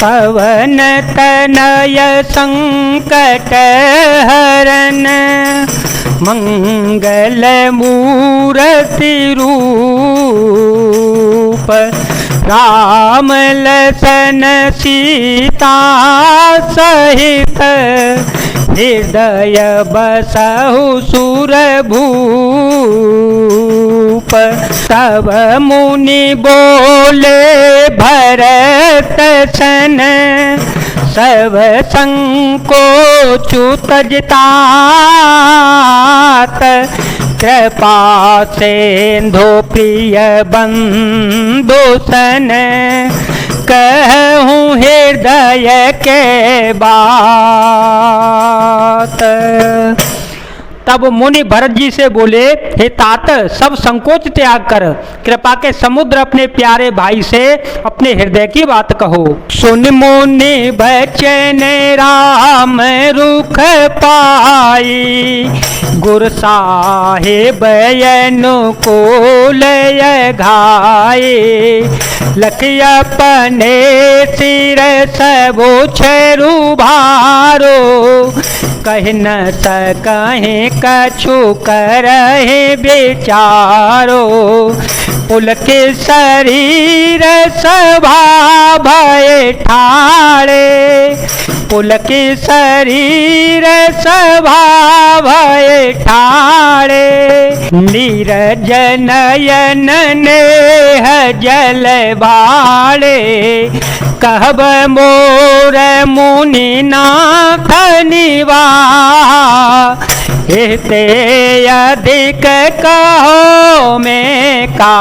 पवन तनय संकट हरन मंगल मूर्ति रूप राम लसन सीता सहित हृदय बसहु सुरभूप। तब मुनि बोले भरत सन सब संकोच तजतात कृपा सिंधु प्रिय बंधु सन कहूँ हृदय के बात। तब मुनि भरत जी से बोले, हे तात, सब संकोच त्याग कर कृपा के समुद्र अपने प्यारे भाई से अपने हृदय की बात कहो। सुन मुनि बचन राम रुख पाई गुरु साहिब अनुकूल घाये लखि अपने सिर सबो छरु भारो कह न सकहीं कछु करहि विचारो पुलके शरीर सभा भय ठाड़े पुलके शरीर सभा भय ठाड़े नीरज नयन नेह जल बाड़े कहब मोर मुनि नाथ निवास एते अधिक कहो में का।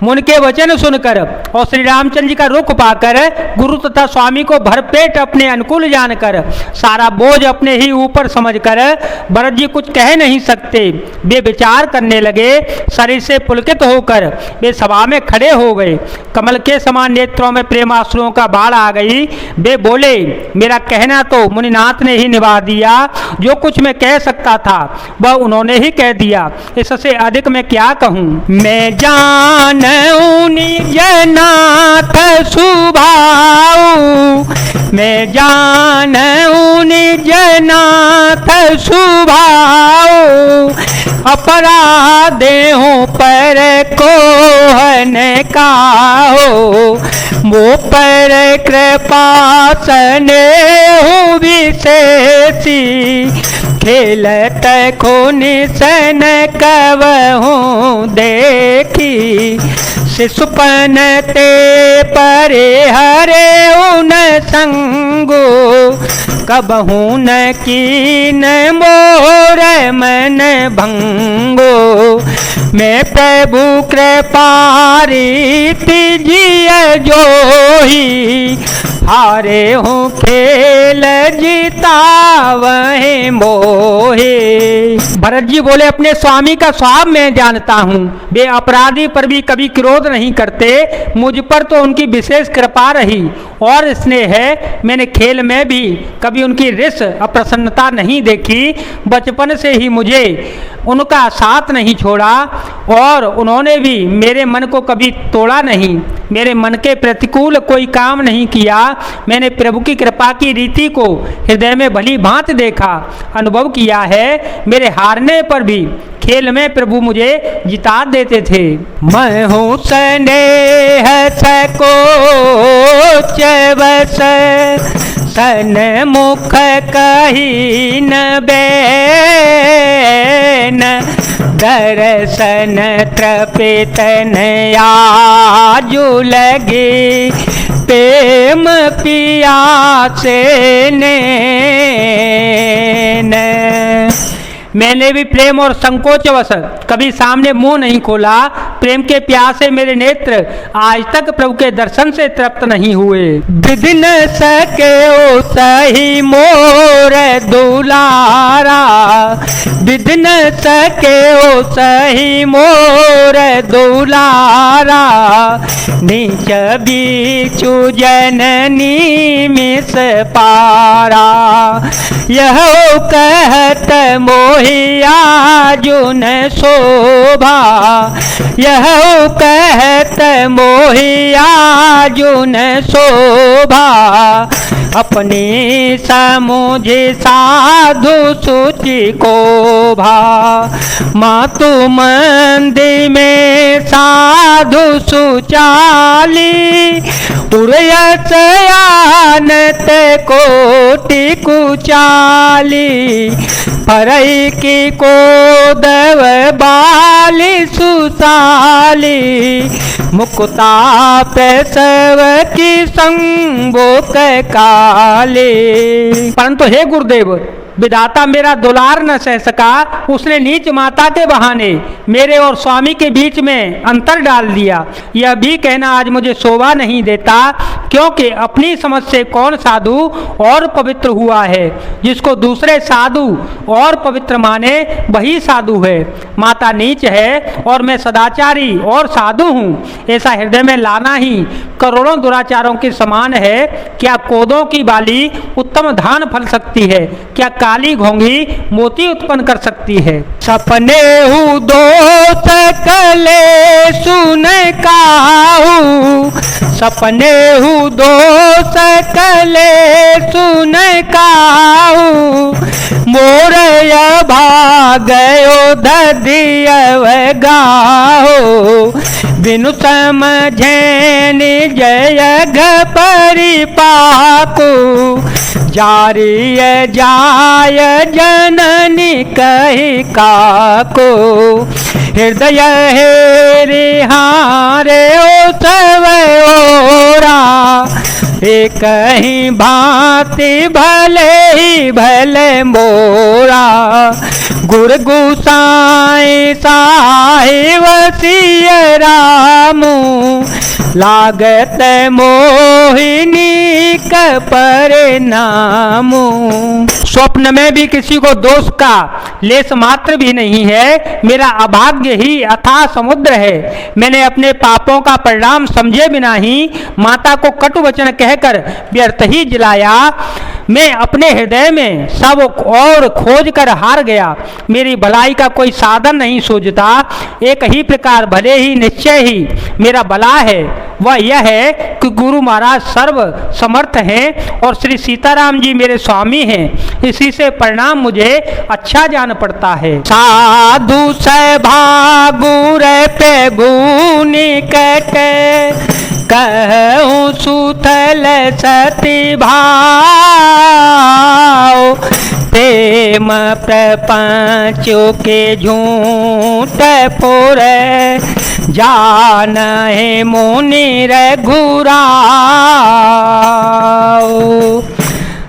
मुनि के वचन सुनकर और श्री रामचंद्र जी का रुख पाकर गुरु तथा स्वामी को भरपेट अपने अनुकूल जानकर सारा बोझ अपने ही ऊपर समझकर भरत जी कुछ कह नहीं सकते। वे विचार करने लगे। शरीर से पुलकित होकर वे सभा में खड़े हो गए। कमल के समान नेत्रों में प्रेमाश्रुओं का बाढ़ आ गई। वे बोले, मेरा कहना तो मुनिनाथ ने ही निभा दिया। जो कुछ मैं कह सकता था वह उन्होंने ही कह दिया। इससे अधिक मैं क्या कहूँ। मैं जान निजनाथ सुभाऊ मैं जान निजनाथ सुभाऊ अपराधे हूँ पर कोहन का हो वो पर कृपा सने हूँ विशेषी खेलत खून सन कवहूँ देखी शिशुपन ते परे हरे उन संगो कबहू न कीन मोर मन भंगो मैं प्रभु कृपारीति जिय जोही हारे हूँ खेल जीता वही मोहे। भरत जी बोले, अपने स्वामी का स्वभाव मैं जानता हूँ। वे अपराधी पर भी कभी क्रोध नहीं करते। मुझ पर तो उनकी विशेष कृपा रही और स्नेह है। मैंने खेल में भी कभी उनकी रिस अप्रसन्नता नहीं देखी। बचपन से ही मुझे उनका साथ नहीं छोड़ा और उन्होंने भी मेरे मन को कभी तोड़ा नहीं। मेरे मन के प्रतिकूल कोई काम नहीं किया। मैंने प्रभु की कृपा की रीति को हृदय में भली भांति देखा, अनुभव किया है। मेरे हारने पर भी खेल में प्रभु मुझे जिता देते थे। मैं हूँ स्नेह सकोच बस सन मुख कही न बैन दर्शन तृपित आजु लगे प्रेम पियासे नैन। मैंने भी प्रेम और संकोचवश कभी सामने मुंह नहीं खोला। प्रेम के प्यासे मेरे नेत्र आज तक प्रभु के दर्शन से तृप्त नहीं हुए। विधि न सके ओ सही मोर दुलारा विधि न सके ओ सही मोर दुलारा नीच बीचु जननी मिस पारा यह कहत मोह मोहिया जुन शोभा, यह कहत मोहिया जुन शोभा, अपनी समुझे साधु सुचि को भा। मातु मंदिर में साधु सुचाली, उड़यत आनत कोटि कुचाली, परई की कोदव बाली सुसाली, मुकुता पेशव की संबोक काले। परंतु हे गुरुदेव, विधाता मेरा दुलार न सह सका, उसने नीच माता के बहाने मेरे और स्वामी के बीच में अंतर डाल दिया। यह भी कहना आज मुझे शोभा नहीं देता, क्योंकि अपनी समझ से कौन साधु और पवित्र हुआ है। जिसको दूसरे साधु और पवित्र माने वही साधु है। माता नीच है और मैं सदाचारी और साधु हूँ, ऐसा हृदय में लाना ही करोड़ों दुराचारों के समान है। क्या कोदों की बाली उत्तम धान फल सकती है? क्या काली घोंगी मोती उत्पन्न कर सकती है? सपने हूँ दोष कले सुन काहू, सपने हूँ दोष कले सुन काहू, मोर भागयो दधियव गाहो, बिनु समझे निज यज्ञ परिपाकु, जारी जाय जननी कही काको, हृदय हेरि हारे ओ सब ओरा, एक ही भांति भले ही भले मोरा, गुर गुसाई साहिब सिय रामू, लागत मोहिनी का परिणामू। स्वप्न में भी किसी को दोष का लेस मात्र भी नहीं है। मेरा अभाग्य ही अथाह समुद्र है। मैंने अपने पापों का परिणाम समझे बिना ही माता को कटु वचन कहकर व्यर्थ ही जिलाया। मैं अपने हृदय में सब और खोज कर हार गया। मेरी भलाई का कोई साधन नहीं सूझता। एक ही प्रकार भले ही निश्चय ही मेरा भला है, वह यह है कि गुरु महाराज सर्व समर्थ हैं और श्री सीताराम जी मेरे स्वामी हैं। इसी से परिणाम मुझे अच्छा जान पड़ता है। साधु सभा गुर पे निकट, कहूँ सुथल सती भाव, प्रेम प्रपंचों के झूठ पुर, जान है मुनि रघुराव।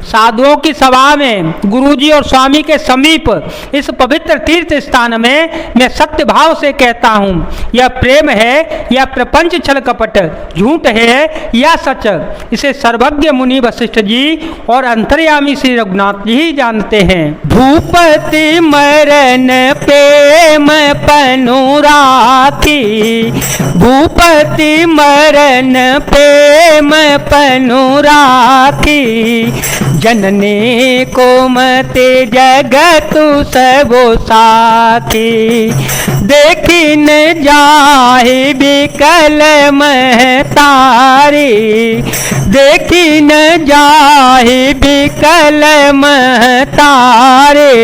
साधुओं की सभा में गुरुजी और स्वामी के समीप इस पवित्र तीर्थ स्थान में मैं सत्य भाव से कहता हूँ, यह प्रेम है या प्रपंच छल कपट, झूठ है या सच, इसे सर्वज्ञ मुनि वशिष्ठ जी और अंतर्यामी श्री रघुनाथ जी ही जानते हैं। भूपति मरण प्रेम पनुराखी, भूपति मरण प्रेम पनुराखी, जननी कुमति जगतु सबो साथी, देखी न जाहि बिकल महतारी, देखी न जाहि बिकल महतारे,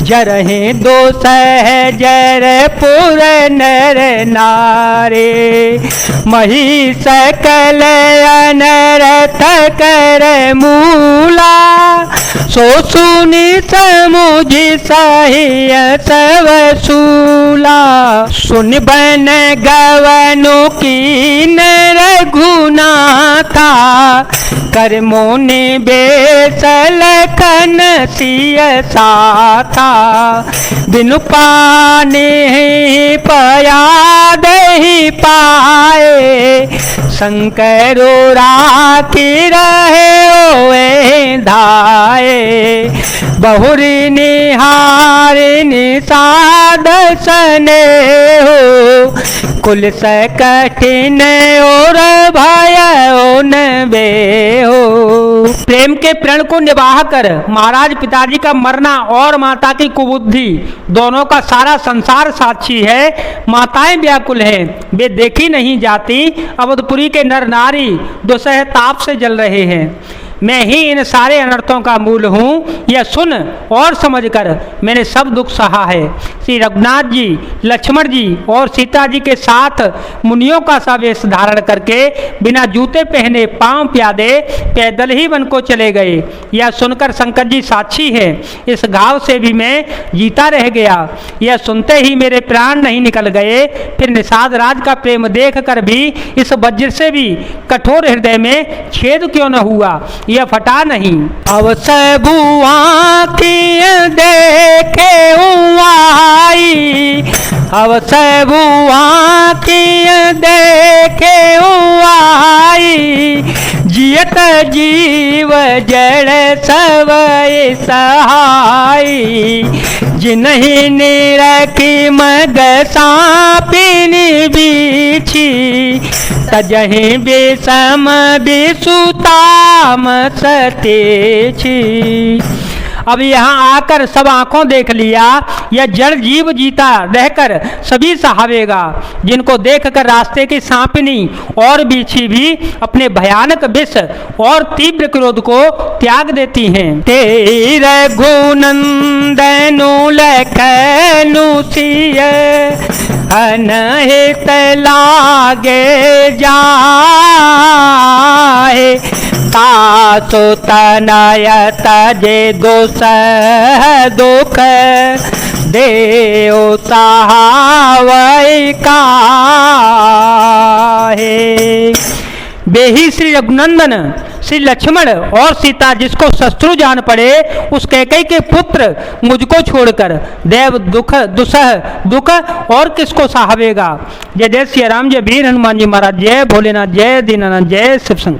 जरहि दो सहजरपुर नर नारे, मही सकल अनरथ कर मूला, सो सुनि समुझि सहिय सब सूला, सुन बन गवनु कीन रघुनाथा, कर मुनि बेसल खन सिय साथा, बिनु पानी पयाद ही पाए, शंकरो राखी रहे ओए धाये, बहुरी निहारी निषाद सने हो, कुल से कठिन और भय न बे हो। प्रेम के प्रण को निभाह कर महाराज पिताजी का मरना और माता की कुबुद्धि दोनों का सारा संसार साक्षी है। माताएं व्याकुल हैं, वे देखी नहीं जाती। अवधपुरी के नर नारी दुसह ताप से जल रहे हैं। मैं ही इन सारे अनर्थों का मूल हूँ, यह सुन और समझकर मैंने सब दुख सहा है। श्री रघुनाथ जी, लक्ष्मण जी और सीता जी के साथ मुनियों का सा वेश धारण करके बिना जूते पहने पांव प्यादे पैदल ही वन को चले गए। यह सुनकर शंकर जी साक्षी है, इस घाव से भी मैं जीता रह गया। यह सुनते ही मेरे प्राण नहीं निकल गए। फिर निषाद राज का प्रेम देख कर भी इस वज्र से भी कठोर हृदय में छेद क्यों न हुआ, यह फटा नहीं। अब सबू आँखियाँ देखे हुआई, अब सबू आँखियाँ देखे हुआई, जियत जीव जड़ सवै सहाई, जिन्हीं निरखी मग सापिनी बीछी, तजहि बेसम बेसुताम सतेछि। अब यहाँ आकर सब आंखों देख लिया, यह जड़ जीव जीता रहकर सभी सहावेगा, जिनको देखकर रास्ते की सांपिनी और बीछी भी अपने भयानक विष और तीव्र क्रोध को त्याग देती हैं। तेरे गुनंदनु लखनु सिय अनहित लागे जाए, तासु तनय तजे दुसह दुख देव सहावै काहे। बेही श्री रघुनंदन, श्री लक्ष्मण और सीता जिसको शत्रु जान पड़े, उस कैकेयी के पुत्र मुझको छोड़कर देव दुख दुसह दुख और किसको सहावेगा। जय जय श्री राम, जय वीर हनुमान जी महाराज, जय भोलेनाथ, जय दीनानाथ, जय शिव शंकर।